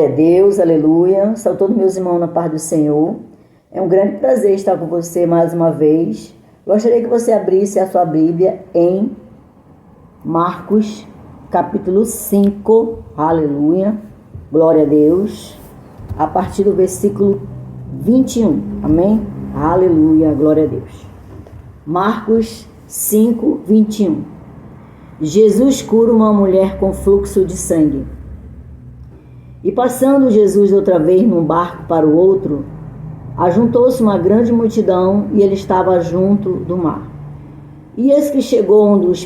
Glória a Deus, aleluia. São todos meus irmãos na paz do Senhor. É um grande prazer estar com você mais uma vez. Gostaria que você abrisse a sua Bíblia em Marcos, capítulo 5, aleluia. Glória a Deus. A partir do versículo 21, amém? Aleluia, glória a Deus. Marcos 5, 21. Jesus cura uma mulher com fluxo de sangue. E passando Jesus outra vez num barco para o outro, ajuntou-se uma grande multidão e ele estava junto do mar. E eis que chegou um dos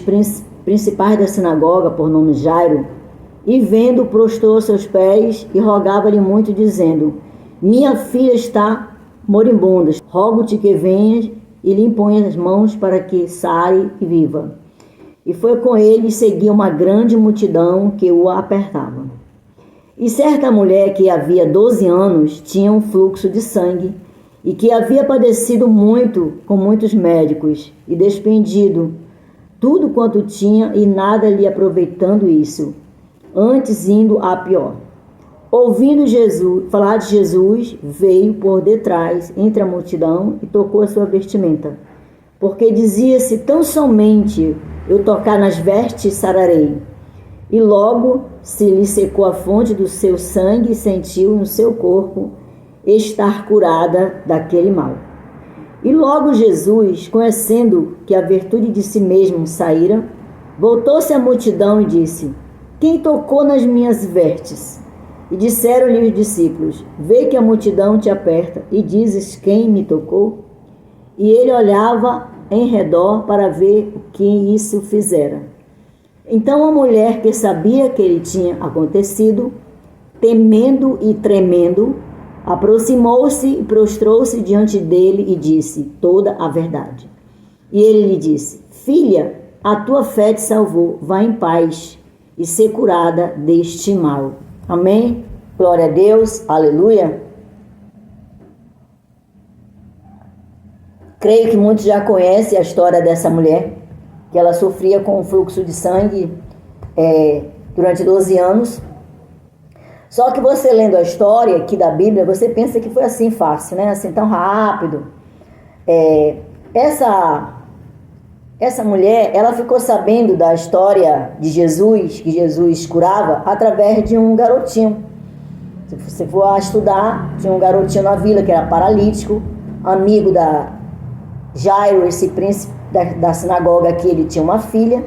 principais da sinagoga, por nome Jairo, e vendo, prostrou seus pés e rogava-lhe muito, dizendo: minha filha está moribunda, rogo-te que venhas e lhe impõe as mãos para que sare e viva. E foi com ele e seguia uma grande multidão que o apertava. E certa mulher que havia 12 anos tinha um fluxo de sangue e que havia padecido muito com muitos médicos e despendido tudo quanto tinha e nada lhe aproveitando isso, antes indo a pior. Ouvindo Jesus falar de Jesus, veio por detrás entre a multidão e tocou a sua vestimenta, porque dizia-se: tão somente eu tocar nas vestes, sararei. E logo se lhe secou a fonte do seu sangue e sentiu no seu corpo estar curada daquele mal. E logo Jesus, conhecendo que a virtude de si mesmo saíra, voltou-se à multidão e disse: quem tocou nas minhas vestes? E disseram-lhe os discípulos: vê que a multidão te aperta e dizes: quem me tocou? E ele olhava em redor para ver o que isso fizera. Então a mulher, que sabia que ele tinha acontecido, temendo e tremendo, aproximou-se e prostrou-se diante dele e disse toda a verdade. E ele lhe disse: filha, a tua fé te salvou, vá em paz e ser curada deste mal. Amém? Glória a Deus, aleluia. Creio que muitos já conhecem a história dessa mulher, que ela sofria com um fluxo de sangue durante 12 anos. Só que você lendo a história aqui da Bíblia, você pensa que foi assim fácil, né? Assim tão rápido. Essa mulher, ela ficou sabendo da história de Jesus, que Jesus curava, através de um garotinho. Se você for estudar, tinha um garotinho na vila que era paralítico, amigo da Jairo, esse príncipe da sinagoga aqui. Ele tinha uma filha,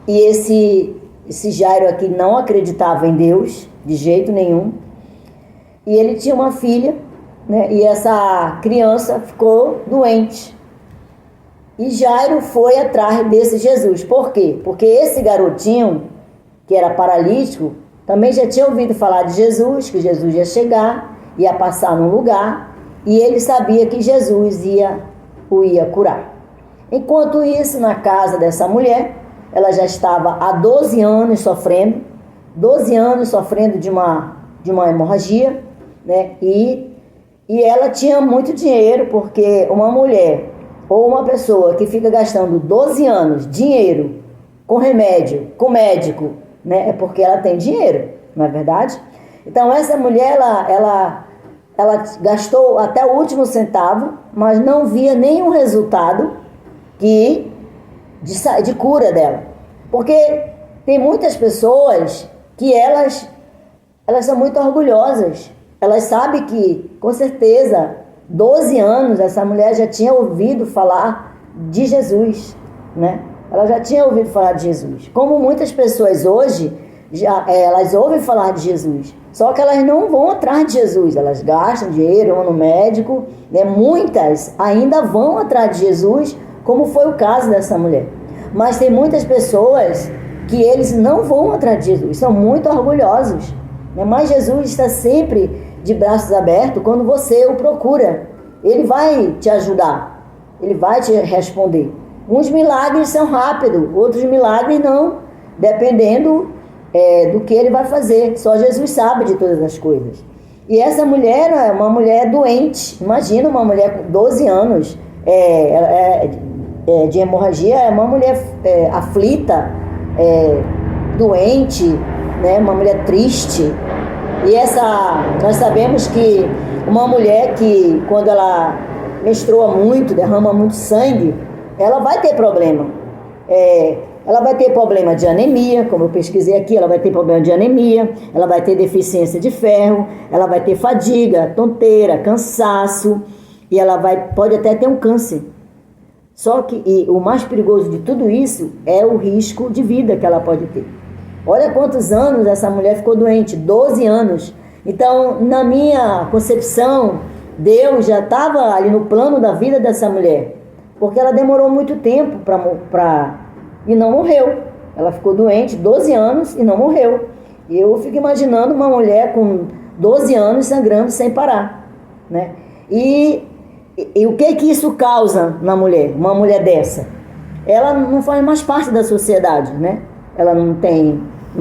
e esse Jairo aqui não acreditava em Deus de jeito nenhum, e ele tinha uma filha, né? E essa criança ficou doente, e Jairo foi atrás desse Jesus. Por quê? Porque esse garotinho, que era paralítico, também já tinha ouvido falar de Jesus, que Jesus ia chegar, ia passar num lugar, e ele sabia que Jesus o ia curar. Enquanto isso, na casa dessa mulher, ela já estava há 12 anos sofrendo, 12 anos sofrendo de uma hemorragia, né? E ela tinha muito dinheiro, porque uma mulher ou uma pessoa que fica gastando 12 anos dinheiro com remédio, com médico, né? É porque ela tem dinheiro, não é verdade? Então essa mulher, ela gastou até o último centavo, mas não via nenhum resultado de cura dela. Porque tem muitas pessoas que elas são muito orgulhosas. Elas sabem que, com certeza, 12 anos essa mulher já tinha ouvido falar de Jesus, né? Ela já tinha ouvido falar de Jesus. Como muitas pessoas hoje, elas ouvem falar de Jesus, só que elas não vão atrás de Jesus. Elas gastam dinheiro, vão no médico, né? Muitas ainda vão atrás de Jesus, como foi o caso dessa mulher. Mas tem muitas pessoas que eles não vão atrás de Jesus, são muito orgulhosos, né? Mas Jesus está sempre de braços abertos quando você o procura. Ele vai te ajudar, ele vai te responder. Uns milagres são rápidos, outros milagres não, dependendo do que ele vai fazer. Só Jesus sabe de todas as coisas. E essa mulher é uma mulher doente. Imagina uma mulher com 12 anos de hemorragia, é uma mulher aflita, doente, né? Uma mulher triste. Nós sabemos que uma mulher que, quando ela menstrua muito, derrama muito sangue, ela vai ter problema. Ela vai ter problema de anemia, como eu pesquisei aqui, ela vai ter problema de anemia, ela vai ter deficiência de ferro, ela vai ter fadiga, tonteira, cansaço, e ela pode até ter um câncer. Só que o mais perigoso de tudo isso é o risco de vida que ela pode ter. Olha quantos anos essa mulher ficou doente, 12 anos. Então, na minha concepção, Deus já estava ali no plano da vida dessa mulher, porque ela demorou muito tempo e não morreu. Ela ficou doente 12 anos e não morreu. E eu fico imaginando uma mulher com 12 anos sangrando sem parar, né? E o que isso causa na mulher? Uma mulher dessa, ela não faz mais parte da sociedade, né? Ela não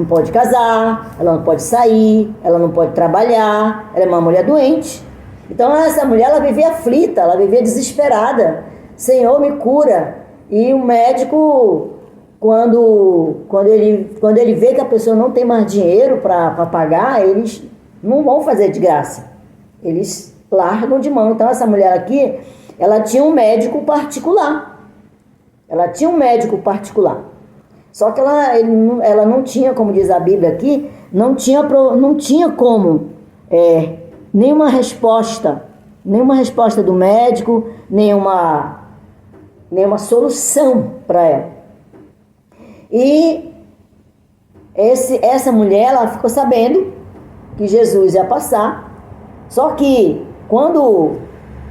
pode casar, ela não pode sair, ela não pode trabalhar, ela é uma mulher doente. Então essa mulher, ela vivia aflita, ela vivia desesperada. Senhor, me cura. E o médico, quando ele vê que a pessoa não tem mais dinheiro para pagar, eles não vão fazer de graça. Eles largam de mão. Então essa mulher aqui, ela tinha um médico particular. Só que ela não tinha, como diz a Bíblia aqui, não tinha como nenhuma resposta do médico, nenhuma solução para ela. E essa mulher, ela ficou sabendo que Jesus ia passar. Só que quando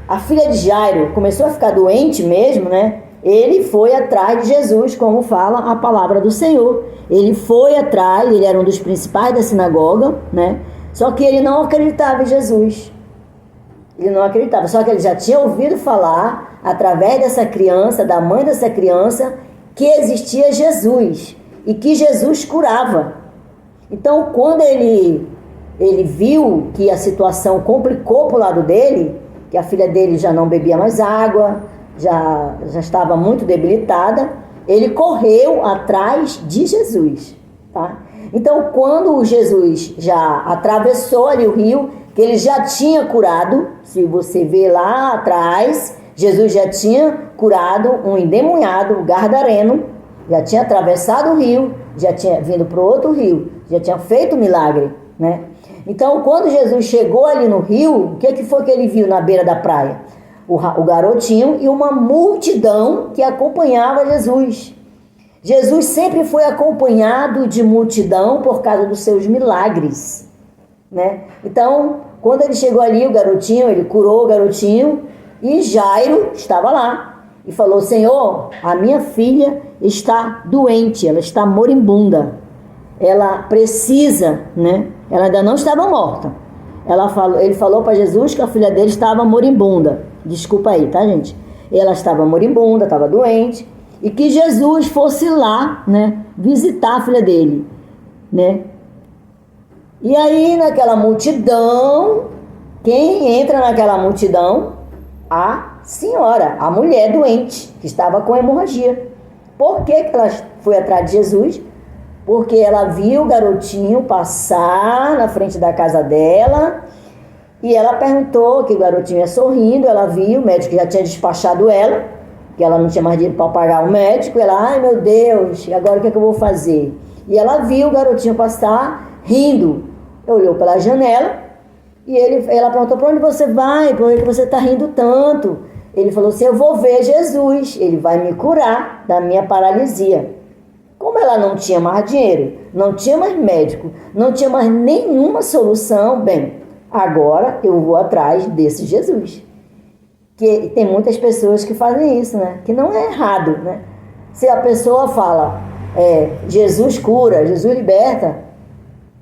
a filha de Jairo começou a ficar doente mesmo, né? Ele foi atrás de Jesus, como fala a palavra do Senhor. Ele foi atrás, ele era um dos principais da sinagoga, né? Só que ele não acreditava em Jesus. Ele não acreditava, só que ele já tinha ouvido falar, através dessa criança, da mãe dessa criança, que existia Jesus e que Jesus curava. Então, quando ele viu que a situação complicou para o lado dele, que a filha dele já não bebia mais água, já estava muito debilitada, ele correu atrás de Jesus, tá? Então, quando Jesus já atravessou ali o rio, que ele já tinha curado, se você ver lá atrás, Jesus já tinha curado um endemoniado, um gadareno, já tinha atravessado o rio, já tinha vindo para o outro rio, já tinha feito um milagre, né? Então, quando Jesus chegou ali no rio, o que foi que ele viu na beira da praia? O garotinho e uma multidão que acompanhava Jesus. Jesus sempre foi acompanhado de multidão por causa dos seus milagres, né? Então, quando ele chegou ali, ele curou o garotinho, e Jairo estava lá e falou: Senhor, a minha filha está doente, ela está moribunda, ela precisa, né? Ela ainda não estava morta. Ele falou para Jesus que a filha dele estava moribunda. Desculpa aí, tá, gente? Ela estava moribunda, estava doente, e que Jesus fosse lá, né, visitar a filha dele, né? E aí, naquela multidão, quem entra naquela multidão? A senhora, a mulher doente, que estava com hemorragia. Por que ela foi atrás de Jesus? Porque ela viu o garotinho passar na frente da casa dela, e ela perguntou, que o garotinho ia sorrindo, ela viu, o médico já tinha despachado ela, que ela não tinha mais dinheiro para pagar o médico, ela, ai meu Deus, agora o que eu vou fazer? E ela viu o garotinho passar, rindo, olhou pela janela, e ela perguntou: para onde você vai? Por que você está rindo tanto? Ele falou assim: eu vou ver Jesus, ele vai me curar da minha paralisia. Como ela não tinha mais dinheiro, não tinha mais médico, não tinha mais nenhuma solução, bem, agora eu vou atrás desse Jesus. Que tem muitas pessoas que fazem isso, né? Que não é errado, né? Se a pessoa fala, Jesus cura, Jesus liberta,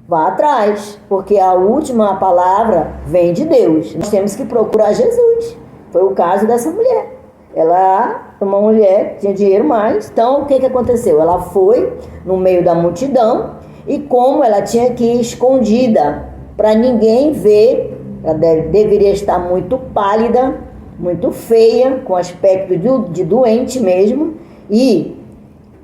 vá atrás, porque a última palavra vem de Deus. Nós temos que procurar Jesus. Foi o caso dessa mulher. Ela, uma mulher que tinha dinheiro mais, então o que aconteceu? Ela foi no meio da multidão, e como ela tinha que ir escondida para ninguém ver, ela deveria estar muito pálida, muito feia, com aspecto de doente mesmo, e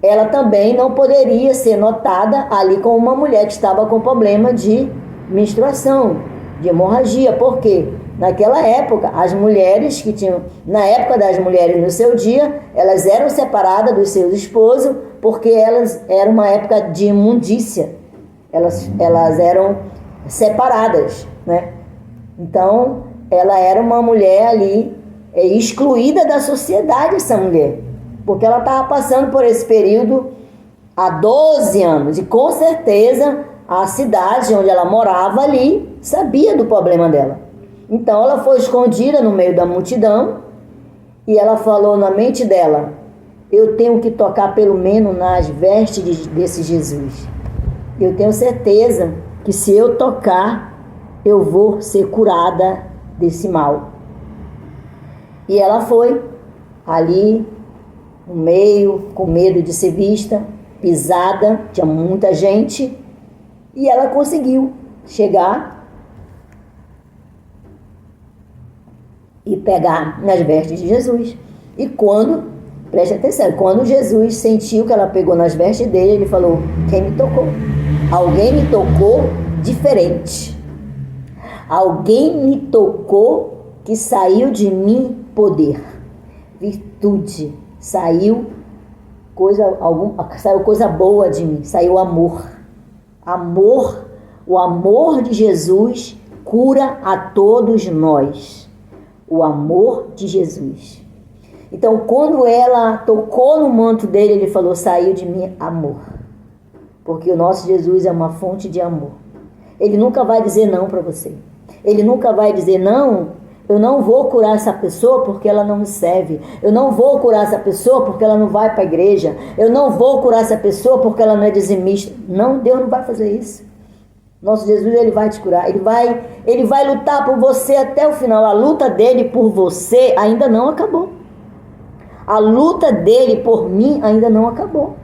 ela também não poderia ser notada ali como uma mulher que estava com problema de menstruação, de hemorragia. Por quê? Naquela época, as mulheres que tinham, na época das mulheres no seu dia, elas eram separadas dos seus esposos, porque elas eram uma época de imundícia. Elas eram separadas, né? Então, ela era uma mulher ali, excluída da sociedade, essa mulher. Porque ela estava passando por esse período há 12 anos. E com certeza, a cidade onde ela morava ali, sabia do problema dela. Então, ela foi escondida no meio da multidão e ela falou na mente dela: eu tenho que tocar pelo menos nas vestes desse Jesus. Eu tenho certeza que se eu tocar, eu vou ser curada desse mal. E ela foi ali no meio, com medo de ser vista, pisada, tinha muita gente, e ela conseguiu chegar e pegar nas vestes de Jesus. E preste atenção, quando Jesus sentiu que ela pegou nas vestes dele, ele falou: quem me tocou? Alguém me tocou diferente. Alguém me tocou que saiu de mim poder, virtude, saiu coisa boa de mim, saiu amor. Amor, o amor de Jesus cura a todos nós. O amor de Jesus. Então, quando ela tocou no manto dele, ele falou: saiu de mim amor. Porque o nosso Jesus é uma fonte de amor. Ele nunca vai dizer não para você. Ele nunca vai dizer: não, eu não vou curar essa pessoa porque ela não me serve. Eu não vou curar essa pessoa porque ela não vai para a igreja. Eu não vou curar essa pessoa porque ela não é dizimista. Não, Deus não vai fazer isso. Nosso Jesus, ele vai te curar. Ele vai lutar por você até o final. A luta dele por você ainda não acabou. A luta dele por mim ainda não acabou.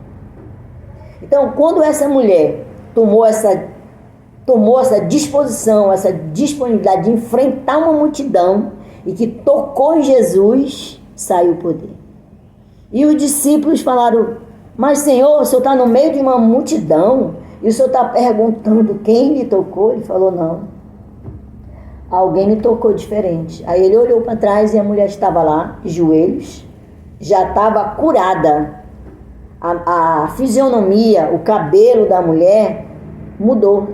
Então, quando essa mulher tomou essa disposição, essa disponibilidade de enfrentar uma multidão e que tocou em Jesus, saiu o poder. E os discípulos falaram: mas Senhor, o Senhor está no meio de uma multidão e o Senhor está perguntando quem me tocou? Ele falou: não, alguém me tocou diferente. Aí ele olhou para trás e a mulher estava lá, de joelhos, já estava curada. A fisionomia, o cabelo da mulher mudou.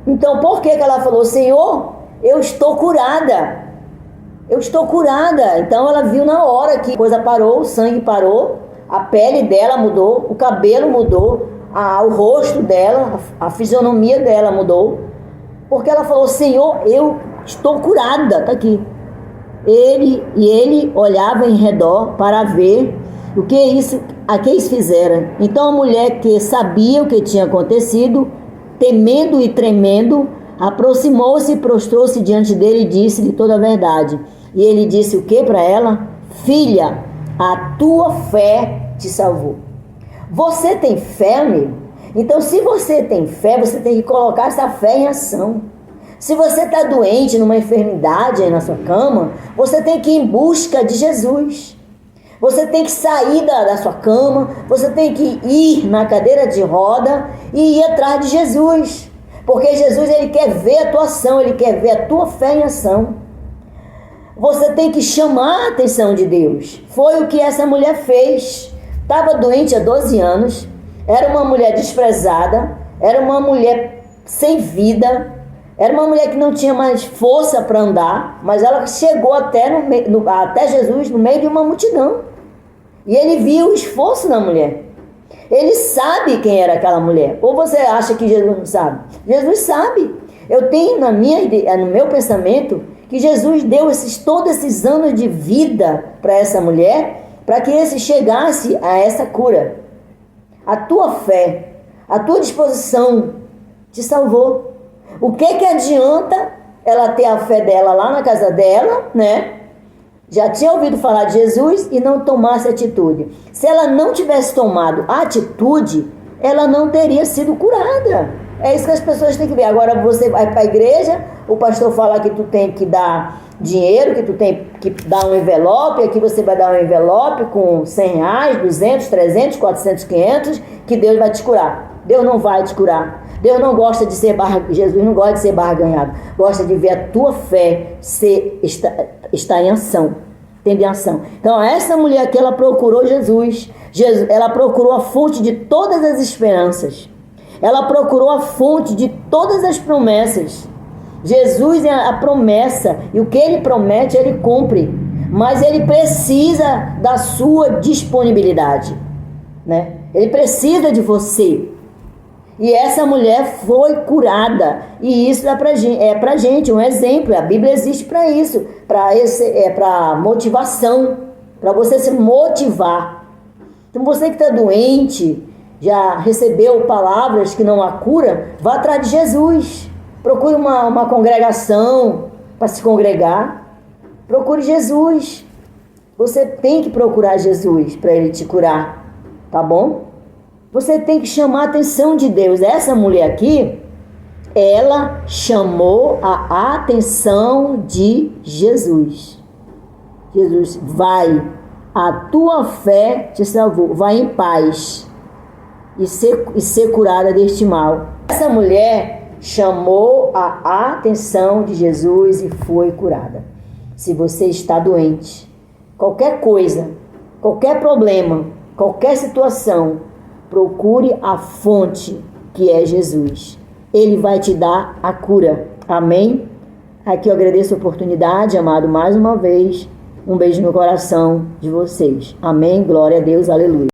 Então por que ela falou: Senhor, eu estou curada? Eu estou curada. Então ela viu na hora que a coisa parou, o sangue parou, a pele dela mudou, o cabelo mudou, o rosto dela, a fisionomia dela mudou. Porque ela falou: Senhor, eu estou curada. Está aqui. Ele olhava em redor para ver o que eles fizeram. Então a mulher, que sabia o que tinha acontecido, temendo e tremendo, aproximou-se e prostrou-se diante dele e disse-lhe toda a verdade. E ele disse o que para ela? Filha, a tua fé te salvou. Você tem fé, amigo? Então, se você tem fé, você tem que colocar essa fé em ação. Se você está doente, numa enfermidade aí na sua cama, você tem que ir em busca de Jesus. Você tem que sair da sua cama, você tem que ir na cadeira de roda e ir atrás de Jesus. Porque Jesus, ele quer ver a tua ação, ele quer ver a tua fé em ação. Você tem que chamar a atenção de Deus. Foi o que essa mulher fez. Estava doente há 12 anos, era uma mulher desprezada, era uma mulher sem vida, era uma mulher que não tinha mais força para andar, mas ela chegou até Jesus no meio de uma multidão. E ele viu o esforço da mulher. Ele sabe quem era aquela mulher. Ou você acha que Jesus não sabe? Jesus sabe. Eu tenho no meu pensamento que Jesus deu todos esses anos de vida para essa mulher, para que esse chegasse a essa cura. A tua fé, a tua disposição te salvou. O que adianta ela ter a fé dela lá na casa dela, né? Já tinha ouvido falar de Jesus e não tomasse atitude. Se ela não tivesse tomado atitude, ela não teria sido curada. É isso que as pessoas têm que ver. Agora você vai para a igreja, o pastor fala que tu tem que dar dinheiro, que tu tem que dar um envelope, aqui você vai dar um envelope com 100 reais, 200, 300, 400, 500, que Deus vai te curar. Deus não vai te curar. Deus não gosta de ser Jesus não gosta de ser barganhado. Gosta de ver a tua fé estar em ação. Tendo em ação. Então, essa mulher aqui, ela procurou Jesus. Ela procurou a fonte de todas as esperanças. Ela procurou a fonte de todas as promessas. Jesus é a promessa. E o que ele promete, ele cumpre. Mas ele precisa da sua disponibilidade, né? Ele precisa de você. E essa mulher foi curada. E isso é pra gente um exemplo. A Bíblia existe para isso. Para motivação. Para você se motivar. Então você que está doente, já recebeu palavras que não há cura, vá atrás de Jesus. Procure uma congregação para se congregar. Procure Jesus. Você tem que procurar Jesus para ele te curar. Tá bom? Você tem que chamar a atenção de Deus. Essa mulher aqui, ela chamou a atenção de Jesus. Jesus, vai, a tua fé te salvou. Vai em paz e ser curada deste mal. Essa mulher chamou a atenção de Jesus e foi curada. Se você está doente, qualquer coisa, qualquer problema, qualquer situação, procure a fonte que é Jesus. Ele vai te dar a cura. Amém? Aqui eu agradeço a oportunidade, amado, mais uma vez. Um beijo no coração de vocês. Amém? Glória a Deus. Aleluia.